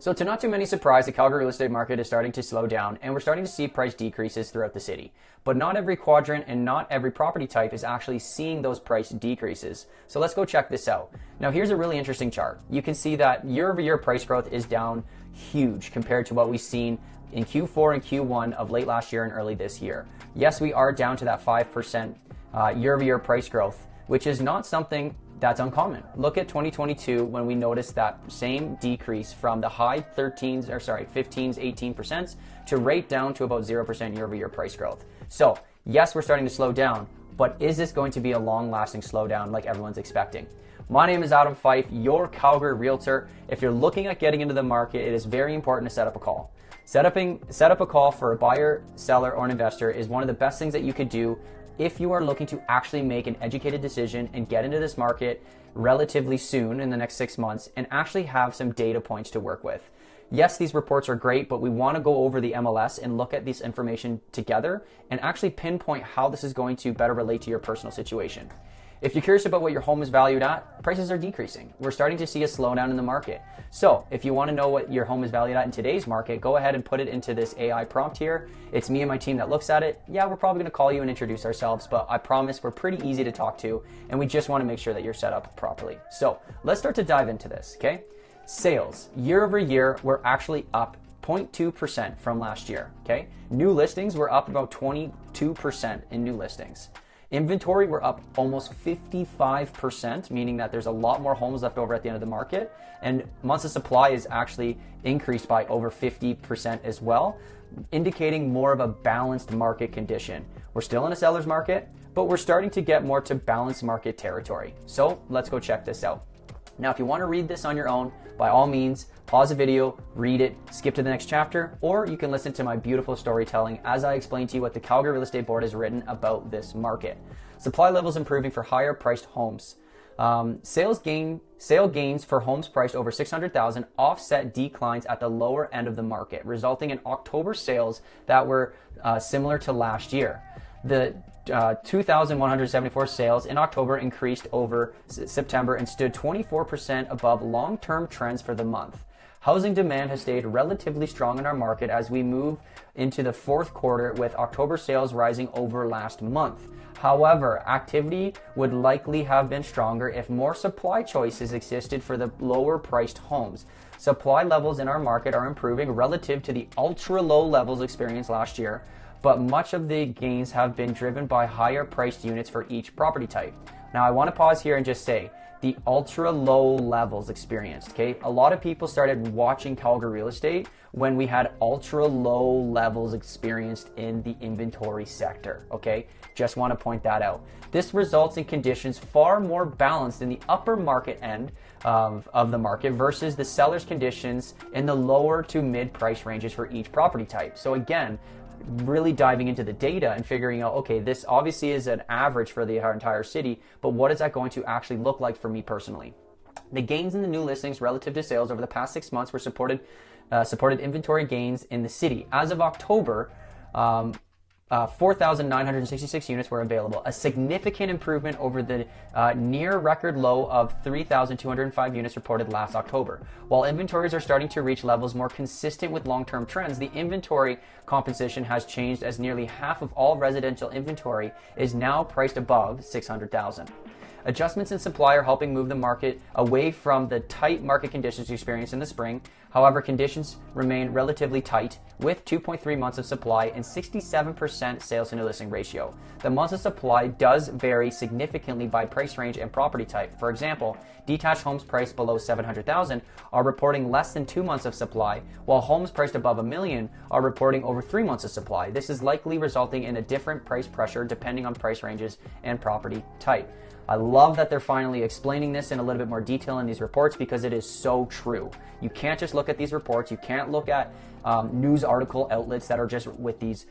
So to not too many surprise, the Calgary real estate market is starting to slow down and we're starting to see price decreases throughout the city. But not every quadrant and not every property type is actually seeing those price decreases. So let's go check this out. Now here's a really interesting chart. You can see that year over year price growth is down huge compared to what we've seen in Q4 and Q1 of late last year and early this year. Yes, we are down to that 5% year over year price growth, which is not something that's uncommon. Look at 2022 when we noticed that same decrease from the high 15s, 18% to rate down to about 0% year over year price growth. So yes, we're starting to slow down, but is this going to be a long lasting slowdown like everyone's expecting? My name is Fyfe, your Calgary Realtor. If you're looking at getting into the market, it is very important to set up a call. Set up a call for a buyer, seller, or an investor is one of the best things that you could do if you are looking to actually make an educated decision and get into this market relatively soon in the next 6 months and actually have some data points to work with. Yes, these reports are great, but we want to go over the MLS and look at this information together and actually pinpoint how this is going to better relate to your personal situation. If you're curious about what your home is valued at, prices are decreasing. We're starting to see a slowdown in the market. So if you want to know what your home is valued at in today's market, go ahead and put it into this AI prompt here. It's me and my team that looks at it. Yeah, we're probably going to call you and introduce ourselves, but I promise we're pretty easy to talk to, and we just want to make sure that you're set up properly. So let's start to dive into this, okay? Sales, year over year, we're actually up 0.2% from last year, okay? New listings, we're up about 22% in new listings. Inventory, we're up almost 55%, meaning that there's a lot more homes left over at the end of the market. And months of supply is actually increased by over 50% as well, indicating more of a balanced market condition. We're still in a seller's market, but we're starting to get more to balanced market territory. So let's go check this out. Now, if you want to read this on your own, by all means, pause the video, read it, skip to the next chapter, or you can listen to my beautiful storytelling as I explain to you what the Calgary Real Estate Board has written about this market. Supply levels improving for higher priced homes. Sale gains for homes priced over $600,000 offset declines at the lower end of the market, resulting in October sales that were similar to last year. The 2,174 sales in October increased over September and stood 24% above long-term trends for the month. Housing demand has stayed relatively strong in our market as we move into the fourth quarter, with October sales rising over last month. However, activity would likely have been stronger if more supply choices existed for the lower priced homes. Supply levels in our market are improving relative to the ultra low levels experienced last year, but much of the gains have been driven by higher priced units for each property type. Now I want to pause here and just say the ultra low levels experienced, okay? A lot of people started watching Calgary real estate when we had ultra low levels experienced in the inventory sector, okay? Just want to point that out. This results in conditions far more balanced in the upper market end of the market versus the seller's conditions in the lower to mid price ranges for each property type. So again, really diving into the data and figuring out, okay, this obviously is an average for the entire city, but what is that going to actually look like for me personally? The gains in the new listings relative to sales over the past 6 months were supported inventory gains in the city. As of October, 4,966 units were available, a significant improvement over the near record low of 3,205 units reported last October. While inventories are starting to reach levels more consistent with long-term trends, the inventory composition has changed as nearly half of all residential inventory is now priced above $600,000. Adjustments in supply are helping move the market away from the tight market conditions experienced in the spring. However, conditions remain relatively tight with 2.3 months of supply and 67% sales to new listing ratio. The months of supply does vary significantly by price range and property type. For example, detached homes priced below $700,000 are reporting less than 2 months of supply, while homes priced above $1 million are reporting over 3 months of supply. This is likely resulting in a different price pressure depending on price ranges and property type. I love that they're finally explaining this in a little bit more detail in these reports because it is so true. You can't just look at these reports. You can't look at news article outlets that are just with these,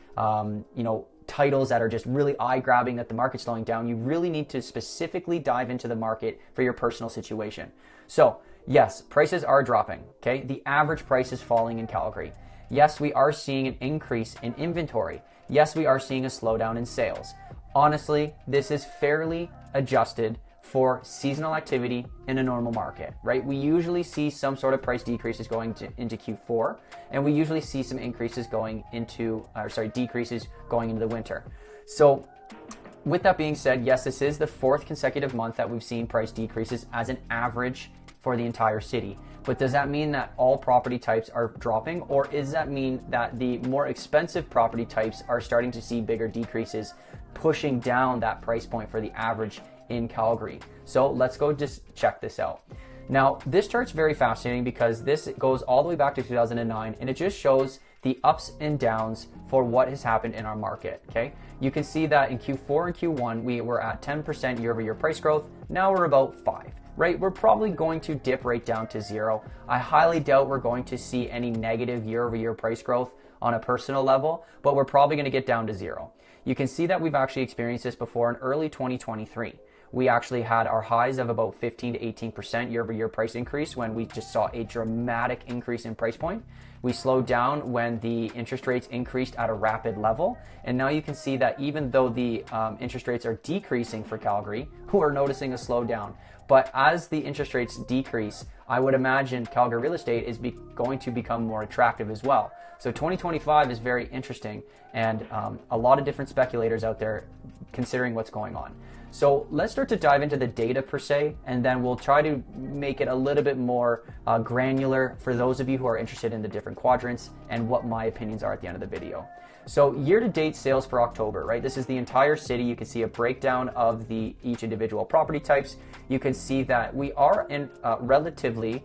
titles that are just really eye-grabbing that the market's slowing down. You really need to specifically dive into the market for your personal situation. So, yes, prices are dropping, okay? The average price is falling in Calgary. Yes, we are seeing an increase in inventory. Yes, we are seeing a slowdown in sales. Honestly, this is fairly adjusted for seasonal activity in a normal market, right? We usually see some sort of price decreases going into Q4, and we usually see some increases going into, decreases going into the winter. So with that being said, yes, this is the fourth consecutive month that we've seen price decreases as an average for the entire city. But does that mean that all property types are dropping, or does that mean that the more expensive property types are starting to see bigger decreases, pushing down that price point for the average in Calgary? So let's go just check this out. Now, this chart's very fascinating because this goes all the way back to 2009, and it just shows the ups and downs for what has happened in our market, okay? You can see that in Q4 and Q1, we were at 10% year-over-year price growth. Now we're about 5%, right? We're probably going to dip right down to 0. I highly doubt we're going to see any negative year-over-year price growth on a personal level, but we're probably going to get down to 0. You can see that we've actually experienced this before in early 2023. We actually had our highs of about 15 to 18% year-over-year price increase when we just saw a dramatic increase in price point. We slowed down when the interest rates increased at a rapid level. And now you can see that even though the interest rates are decreasing for Calgary, we're noticing a slowdown. But as the interest rates decrease, I would imagine Calgary real estate is going to become more attractive as well. So 2025 is very interesting, and a lot of different speculators out there considering what's going on. So let's start to dive into the data per se, and then we'll try to make it a little bit more granular for those of you who are interested in the different quadrants and what my opinions are at the end of the video. So year-to-date sales for October, right? This is the entire city. You can see a breakdown of each individual property types. You can see that we are in relatively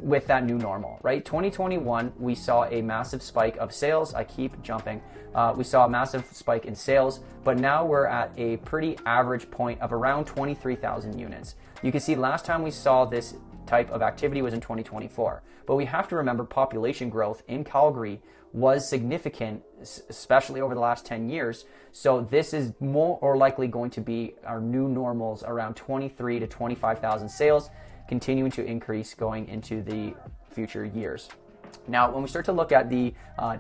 with that new normal, right? 2021, we saw a massive spike of sales. I keep jumping. We saw a massive spike in sales, but now we're at a pretty average point of around 23,000 units. You can see last time we saw this type of activity was in 2024, but we have to remember population growth in Calgary was significant, especially over the last 10 years. So this is more or likely going to be our new normals, around 23 to 25,000 sales, continuing to increase going into the future years. Now, when we start to look at the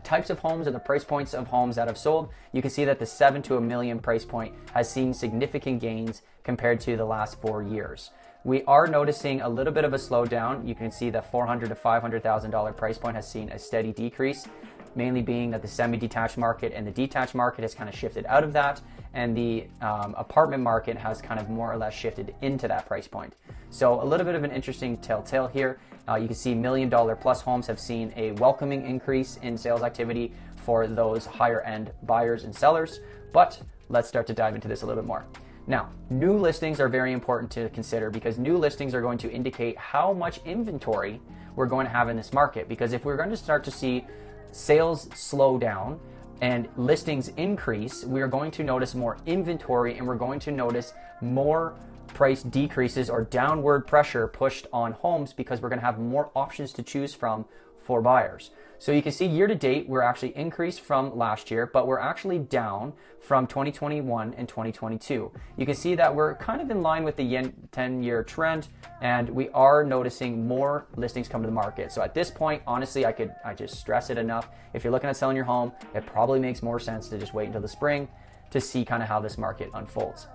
types of homes and the price points of homes that have sold, you can see that the $7 to $1 million price point has seen significant gains compared to the last 4 years. We are noticing a little bit of a slowdown. You can see the $400,000 to $500,000 price point has seen a steady decrease, mainly being that the semi-detached market and the detached market has kind of shifted out of that, and the apartment market has kind of more or less shifted into that price point. So a little bit of an interesting telltale here. You can see $1 million plus homes have seen a welcoming increase in sales activity for those higher end buyers and sellers. But let's start to dive into this a little bit more. Now, new listings are very important to consider because new listings are going to indicate how much inventory we're going to have in this market. Because if we're going to start to see sales slow down and listings increase, we are going to notice more inventory, and we're going to notice more price decreases or downward pressure pushed on homes because we're going to have more options to choose from for buyers. So you can see year to date, we're actually increased from last year, but we're actually down from 2021 and 2022. You can see that we're kind of in line with the 10-year trend, and we are noticing more listings come to the market. So at this point, honestly, I just stress it enough. If you're looking at selling your home, it probably makes more sense to just wait until the spring to see kind of how this market unfolds.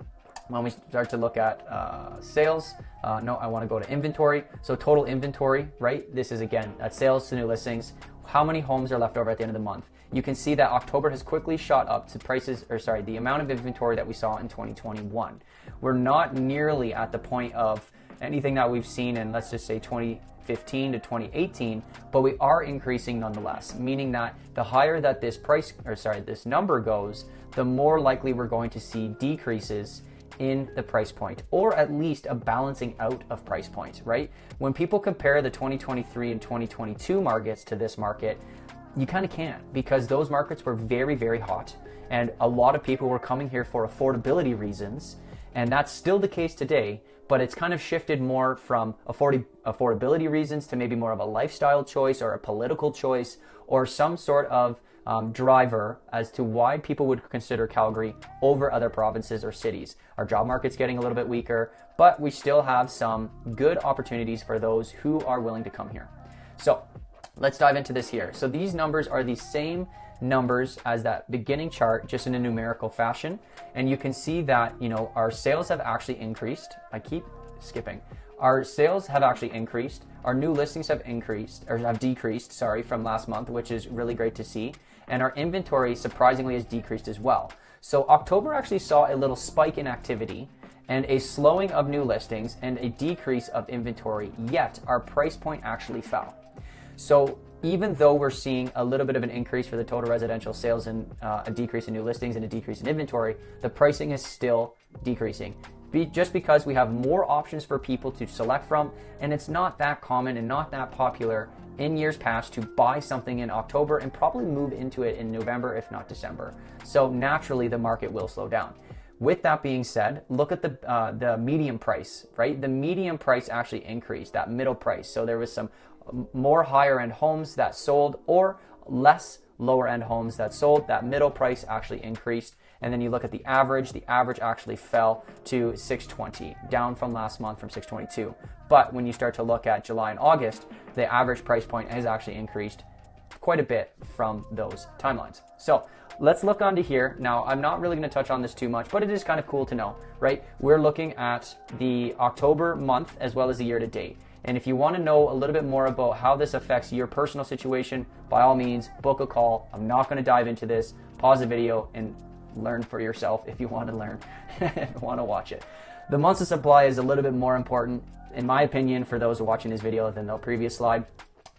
When we start to look at sales, I want to go to inventory. So total inventory, right? This is again at sales to new listings. How many homes are left over at the end of the month? You can see that October has quickly shot up to the amount of inventory that we saw in 2021. We're not nearly at the point of anything that we've seen in, let's just say, 2015 to 2018, but we are increasing nonetheless, meaning that the higher that this this number goes, the more likely we're going to see decreases in the price point, or at least a balancing out of price points, right? When people compare the 2023 and 2022 markets to this market, you kind of can't, because those markets were very, very hot, and a lot of people were coming here for affordability reasons, and that's still the case today, but it's kind of shifted more from affordability reasons to maybe more of a lifestyle choice or a political choice or some sort of driver as to why people would consider Calgary over other provinces or cities. Our job market's getting a little bit weaker, but we still have some good opportunities for those who are willing to come here. So Let's dive into this here. So these numbers are the same numbers as that beginning chart, just in a numerical fashion. And you can see that, our sales have actually increased. I keep skipping. Our sales have actually increased. Our new listings have decreased, from last month, which is really great to see. And our inventory surprisingly has decreased as well. So October actually saw a little spike in activity and a slowing of new listings and a decrease of inventory, yet our price point actually fell. So even though we're seeing a little bit of an increase for the total residential sales and a decrease in new listings and a decrease in inventory, the pricing is still decreasing. Just because we have more options for people to select from, and it's not that common and not that popular in years past to buy something in October and probably move into it in November, if not December. So naturally, the market will slow down. With that being said, look at the median price, right? The median price actually increased, that middle price. So there was some more higher end homes that sold or less lower end homes that sold. That middle price actually increased. And then you look at the average actually fell to 620, down from last month from 622. But when you start to look at July and August, the average price point has actually increased quite a bit from those timelines. So let's look onto here. Now, I'm not really going to touch on this too much, but it is kind of cool to know, right? We're looking at the October month as well as the year to date. And if you want to know a little bit more about how this affects your personal situation, by all means, book a call. I'm not going to dive into this. Pause the video and learn for yourself if you want to learn, if you want to watch it. The months of supply is a little bit more important, in my opinion, for those watching this video than the previous slide,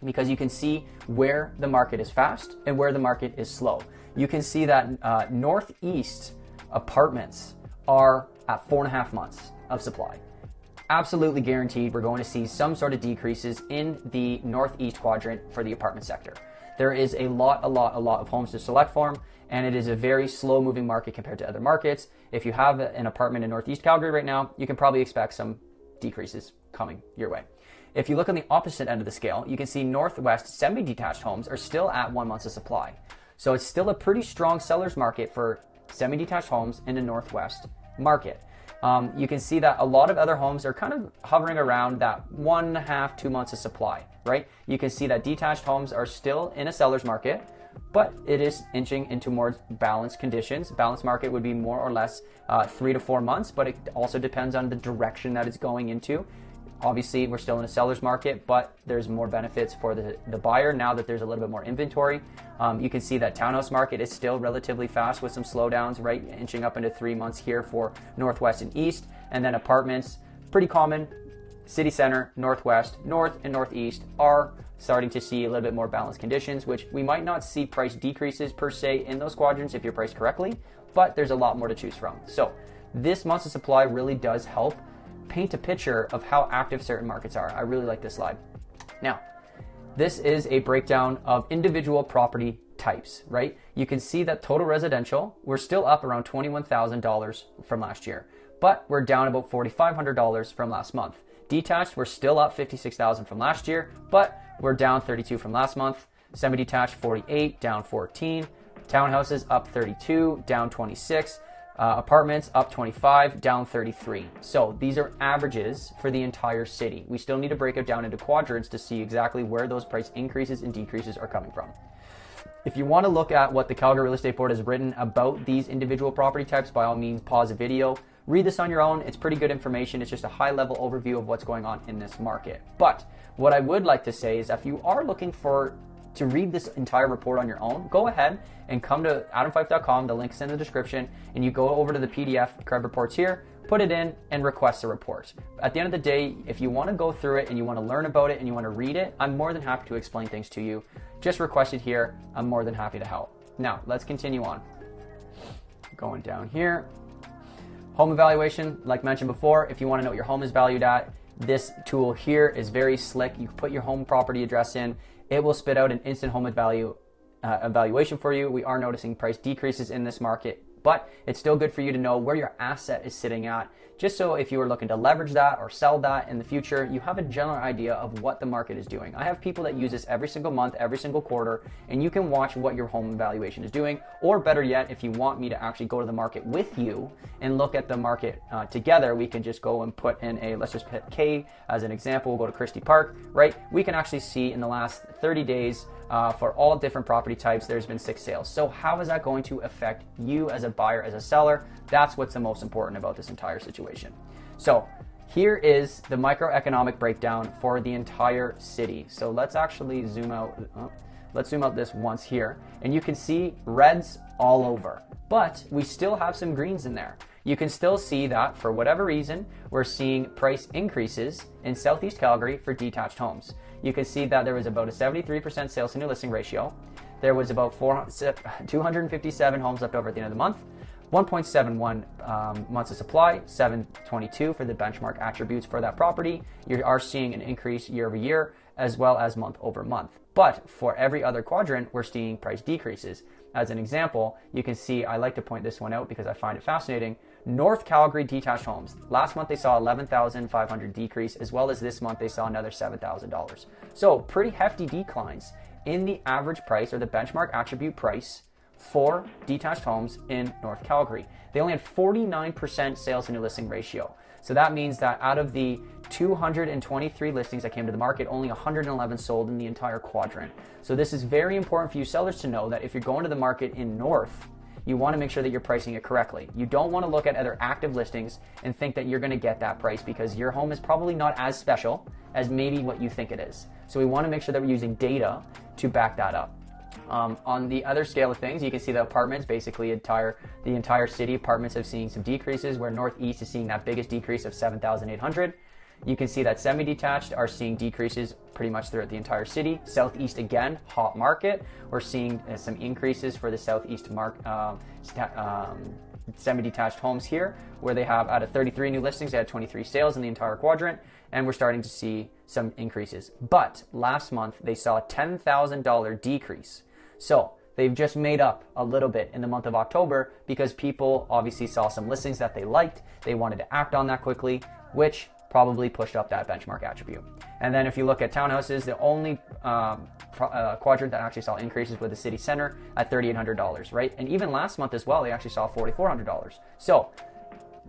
because you can see where the market is fast and where the market is slow. You can see that Northeast apartments are at 4.5 months of supply. Absolutely guaranteed we're going to see some sort of decreases in the Northeast quadrant for the apartment sector. There is a lot of homes to select from, and it is a very slow moving market compared to other markets. If you have an apartment in Northeast Calgary right now, you can probably expect some decreases coming your way. If you look on the opposite end of the scale, you can see Northwest semi-detached homes are still at 1 month of supply. So it's still a pretty strong seller's market for semi-detached homes in the Northwest market. You can see that a lot of other homes are kind of hovering around that 1.5 to 2 months of supply, right? You can see that detached homes are still in a seller's market, but it is inching into more balanced conditions. Balanced market would be more or less 3 to 4 months, but it also depends on the direction that it's going into. Obviously, we're still in a seller's market, but there's more benefits for the buyer now that there's a little bit more inventory. You can see that townhouse market is still relatively fast with some slowdowns, right? Inching up into 3 months here for Northwest and East. And then apartments, pretty common. City Center, Northwest, North, and Northeast are starting to see a little bit more balanced conditions, which we might not see price decreases per se in those quadrants if you're priced correctly, but there's a lot more to choose from. So this months of supply really does help paint a picture of how active certain markets are. I really like this slide. Now, this is a breakdown of individual property types, right? You can see that total residential, we're still up around $21,000 from last year, but we're down about $4,500 from last month. Detached, we're still up $56,000 from last year, but we're down $32 from last month. Semi-detached, $48, down $14. Townhouses up $32, down $26. Apartments up 25, down 33. So these are averages for the entire city. We still need to break it down into quadrants to see exactly where those price increases and decreases are coming from. If you want to look at what the Calgary Real Estate Board has written about these individual property types, by all means, pause the video. Read this on your own. It's pretty good information. It's just a high-level overview of what's going on in this market. But what I would like to say is if you are looking to read this entire report on your own, go ahead and come to adamfyfe.com. The link's in the description, and you go over to the PDF CREB reports here, put it in, and request a report. At the end of the day, if you want to go through it and you want to learn about it and you want to read it, I'm more than happy to explain things to you. Just request it here. I'm more than happy to help. Now, let's continue on. Going down here. Home evaluation, like mentioned before, if you want to know what your home is valued at, this tool here is very slick. You put your home property address in. It will spit out an instant home evaluation for you. We are noticing price decreases in this market but it's still good for you to know where your asset is sitting at, just so if you are looking to leverage that or sell that in the future, you have a general idea of what the market is doing. I have people that use this every single month, every single quarter, and you can watch what your home valuation is doing, or better yet, if you want me to actually go to the market with you and look at the market together, we can just go and put in let's just pick K as an example, we'll go to Christie Park, right? We can actually see in the last 30 days for all different property types, there's been 6 sales. So how is that going to affect you as a buyer, as a seller? That's what's the most important about this entire situation. So here is the microeconomic breakdown for the entire city. So let's actually zoom out. Let's zoom out this once here, and you can see reds all over, but we still have some greens in there. You can still see that for whatever reason, we're seeing price increases in Southeast Calgary for detached homes. You can see that there was about a 73% sales to new listing ratio. There was about 257 homes left over at the end of the month, 1.71 months of supply, 722 for the benchmark attributes for that property. You are seeing an increase year over year as well as month over month. But for every other quadrant, we're seeing price decreases. As an example, you can see, I like to point this one out because I find it fascinating. North Calgary detached homes. Last month they saw $11,500 decrease, as well as this month they saw another $7,000. So pretty hefty declines in the average price or the benchmark attribute price for detached homes in North Calgary. They only had 49% sales to new listing ratio. So that means that out of the 223 listings that came to the market, only 111 sold in the entire quadrant. So this is very important for you sellers to know that if you're going to the market in North, you want to make sure that you're pricing it correctly. You don't want to look at other active listings and think that you're going to get that price because your home is probably not as special as maybe what you think it is. So we want to make sure that we're using data to back that up. On the other scale of things, you can see the apartments, basically the entire city, apartments have seen some decreases, where Northeast is seeing that biggest decrease of 7,800. You can see that semi-detached are seeing decreases pretty much throughout the entire city. Southeast, again, hot market. We're seeing some increases for the Southeast semi-detached homes here, where they have, out of 33 new listings, they had 23 sales in the entire quadrant, and we're starting to see some increases. But last month, they saw a $10,000 decrease. So they've just made up a little bit in the month of October because people obviously saw some listings that they liked. They wanted to act on that quickly, which probably pushed up that benchmark attribute. And then if you look at townhouses, the only quadrant that actually saw increases was the city center at $3,800, right? And even last month as well, they actually saw $4,400. So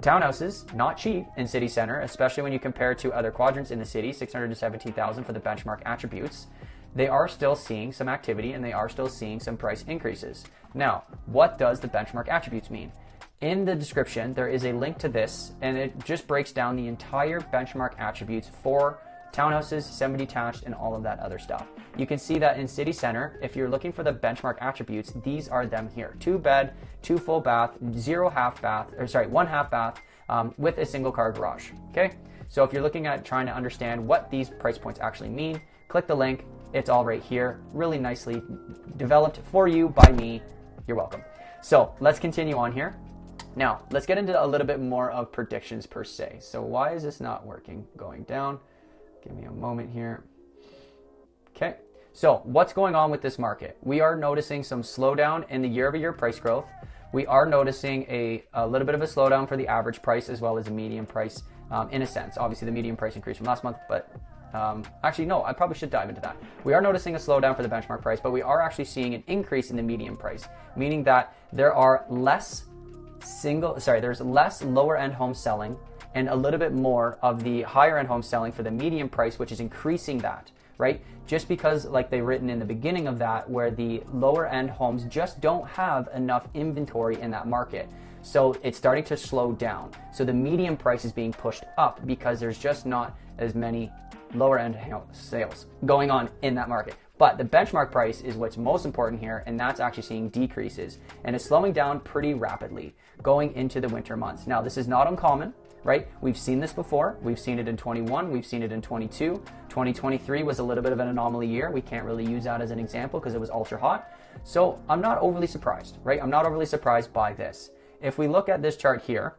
townhouses, not cheap in city center, especially when you compare to other quadrants in the city, $600 to $17,000 for the benchmark attributes. They are still seeing some activity and they are still seeing some price increases. Now, what does the benchmark attributes mean? In the description, there is a link to this, and it just breaks down the entire benchmark attributes for townhouses, semi-detached, and all of that other stuff. You can see that in city center, if you're looking for the benchmark attributes, these are them here. 2 bed, 2 full bath, 1 half bath with a single car garage. Okay? So if you're looking at trying to understand what these price points actually mean, click the link. It's all right here, really nicely developed for you by me. You're welcome. So let's continue on here. Now, let's get into a little bit more of predictions per se. So why is this not working? Going down. Give me a moment here. Okay. So what's going on with this market? We are noticing some slowdown in the year-over-year price growth. We are noticing a little bit of a slowdown for the average price as well as the median price in a sense. Obviously, the median price increased from last month, but actually, no, I probably should dive into that. We are noticing a slowdown for the benchmark price, but we are actually seeing an increase in the median price, meaning that there are there's less lower end home selling and a little bit more of the higher end home selling for the median price, which is increasing that, right? Just because, like they written in the beginning of that, where the lower end homes just don't have enough inventory in that market. So it's starting to slow down. So the median price is being pushed up because there's just not as many lower end sales going on in that market. But the benchmark price is what's most important here, and that's actually seeing decreases. And it's slowing down pretty rapidly going into the winter months. Now, this is not uncommon, right? We've seen this before. We've seen it in 21. We've seen it in 22. 2023 was a little bit of an anomaly year. We can't really use that as an example because it was ultra hot. So I'm not overly surprised, right? I'm not overly surprised by this. If we look at this chart here,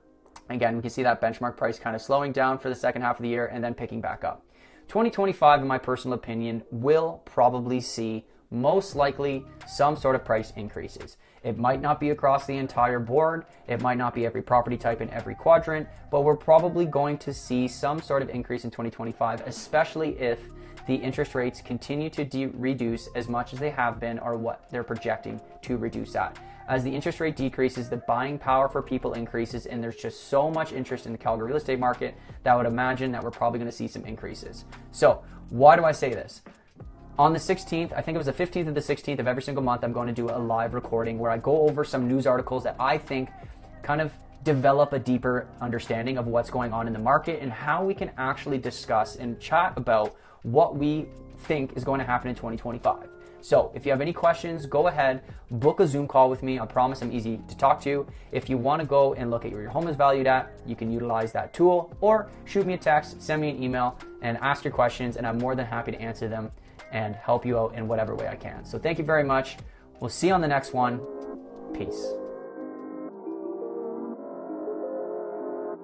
again, we can see that benchmark price kind of slowing down for the second half of the year and then picking back up. 2025, in my personal opinion, will probably see most likely some sort of price increases. It might not be across the entire board, it might not be every property type in every quadrant, but we're probably going to see some sort of increase in 2025, especially if the interest rates continue to reduce as much as they have been or what they're projecting to reduce at. As the interest rate decreases, the buying power for people increases, and there's just so much interest in the Calgary real estate market that I would imagine that we're probably going to see some increases. So why do I say this? On the 16th, I think it was the 15th or the 16th of every single month, I'm going to do a live recording where I go over some news articles that I think kind of develop a deeper understanding of what's going on in the market and how we can actually discuss and chat about what we think is going to happen in 2025. So if you have any questions, go ahead, book a Zoom call with me. I promise I'm easy to talk to. If you want to go and look at where your home is valued at, you can utilize that tool, or shoot me a text, send me an email, and ask your questions, and I'm more than happy to answer them and help you out in whatever way I can. So thank you very much. We'll see you on the next one. Peace.